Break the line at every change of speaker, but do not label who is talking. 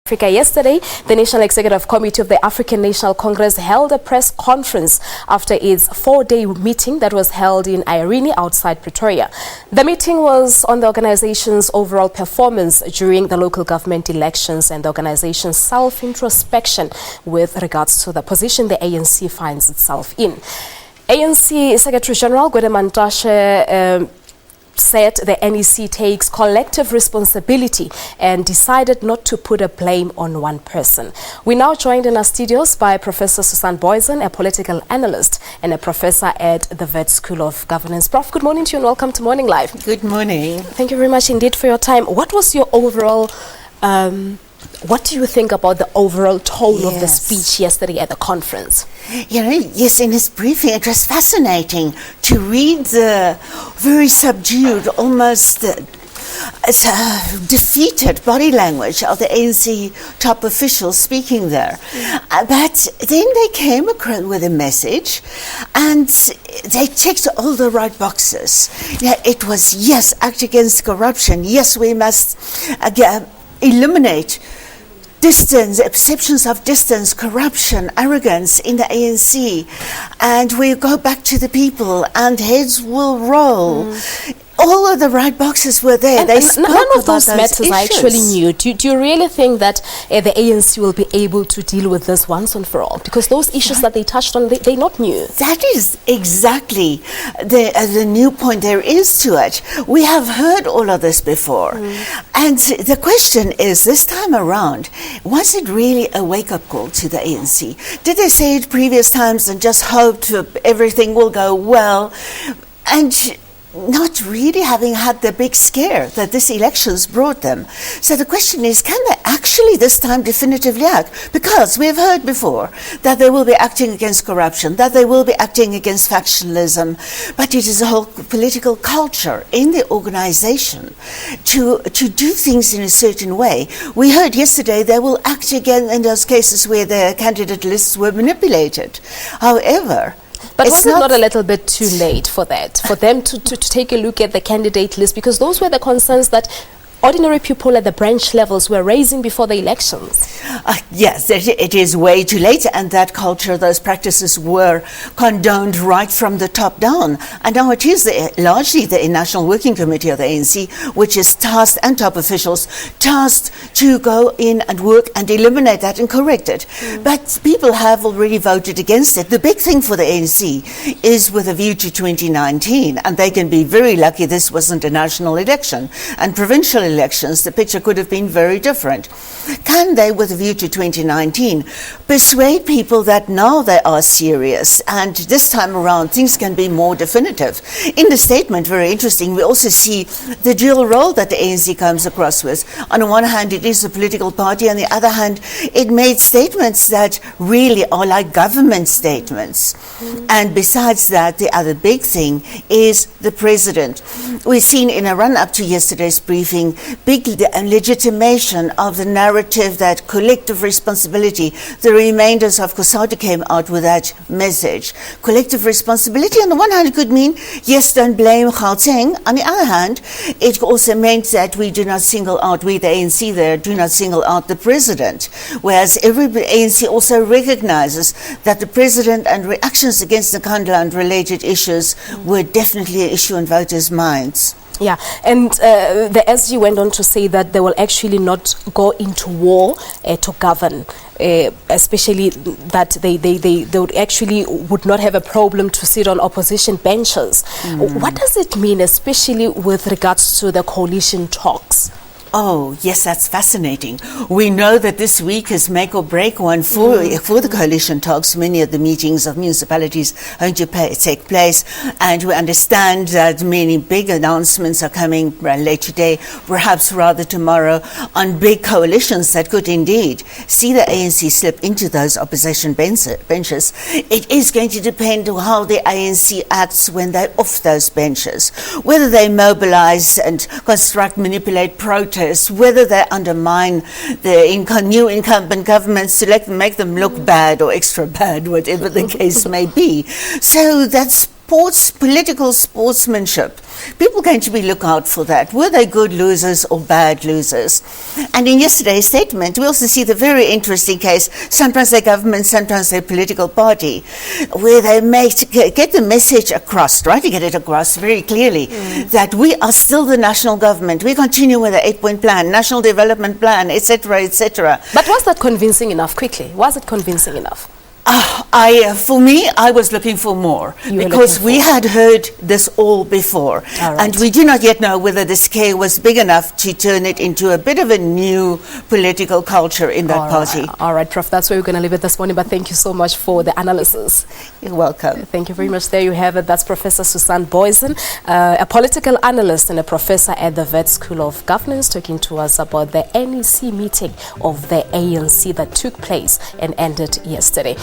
Africa. Yesterday, the National Executive Committee of the African National Congress held a press conference after its four-day meeting that was held in Irene outside Pretoria. The meeting was on the organization's overall performance during the local government elections and the organization's self-introspection with regards to the position the ANC finds itself in. ANC Secretary General Gwede Mantashe said the NEC takes collective responsibility and decided not to put a blame on one person. We're now joined in our studios by Professor Susan Booysen, a political analyst and a professor at the Wits School of Governance. Prof, good morning to you and welcome to Morning Live.
Good morning.
Thank you very much indeed for your time. What was your overall what do you think about the overall tone of the speech yesterday at the conference?
You know, yes, in his briefing, it was fascinating to read the very subdued, almost defeated body language of the ANC top officials speaking there. But then they came across with a message and they checked all the right boxes. Yeah, it was, yes, act against corruption. Yes, we must eliminate distance, perceptions of distance, corruption, arrogance in the ANC, and we go back to the people and heads will roll. All of the right boxes were there.
And
they spoke
none of
about
those matters
issues.
are actually new. Do you really think that the ANC will be able to deal with this once and for all? Because those issues that they touched on, they're not new.
That is exactly the new point there is to it. We have heard all of this before. And the question is, this time around, was it really a wake-up call to the ANC? Did they say it previous times and just hoped everything will go well? And not really having had the big scare that this elections brought them. So the question is, can they actually this time definitively act? Because we've heard before that they will be acting against corruption, that they will be acting against factionalism, but it is a whole political culture in the organization to do things in a certain way. We heard yesterday they will act again in those cases where the candidate lists were manipulated. However,
but was it not a little bit too late for that, for them to take a look at the candidate list? Because those were the concerns that ordinary people at the branch levels were raising before the elections.
Yes, it is way too late, and that culture, those practices were condoned right from the top down. And now it is largely the National Working Committee of the ANC, which is tasked, and top officials, tasked to go in and work and eliminate that and correct it. But people have already voted against it. The big thing for the ANC is with a view to 2019, and they can be very lucky this wasn't a national election. And provincial elections, the picture could have been very different. Can they, with a view to 2019, persuade people that now they are serious and this time around things can be more definitive? In the statement, very interesting, we also see the dual role that the ANC comes across with. On the one hand, it is a political party, on the other hand, it made statements that really are like government statements. And besides that, the other big thing is the president. We've seen in a run-up to yesterday's briefing big legitimation of the narrative that collective responsibility. The remainders of COSATU came out with that message. Collective responsibility on the one hand could mean, yes, don't blame Gauteng. On the other hand, it also meant that we do not single out, we the ANC there, do not single out the president. Whereas every ANC also recognizes that the president and reactions against the Kandla related issues were definitely an issue in voters' minds.
Yeah, and the SG went on to say that they will actually not go into war to govern, especially that they would not have a problem to sit on opposition benches. What does it mean, especially with regards to the coalition talks?
Oh, yes, that's fascinating. We know that this week is make or break one for the coalition talks. Many of the meetings of municipalities are going to take place, and we understand that many big announcements are coming late today, perhaps rather tomorrow, on big coalitions that could indeed see the ANC slip into those opposition benches. It is going to depend on how the ANC acts when they're off those benches, whether they mobilize and construct, manipulate, protest, whether they undermine the new incumbent governments to make them look bad or extra bad, whatever the case may be. So that's political sportsmanship. People going to be look out for that. Were they good losers or bad losers? And in yesterday's statement, we also see the very interesting case, sometimes they're government, sometimes they're political party, where they get the message across, try to get it across very clearly, that we are still the national government. We continue with the 8-point plan, national development plan, etc., etc.
But was that convincing enough quickly? Was it convincing enough?
For me, I was looking for more because we had heard this all before. And we do not yet know whether the scare was big enough to turn it into a bit of a new political culture in that party.
All right, Prof, that's where we're going to leave it this morning, but thank you so much for the analysis.
You're welcome.
Thank you very much. There you have it. That's Professor Susan Booysen, a political analyst and a professor at the Wits School of Governance, talking to us about the NEC meeting of the ANC that took place and ended yesterday.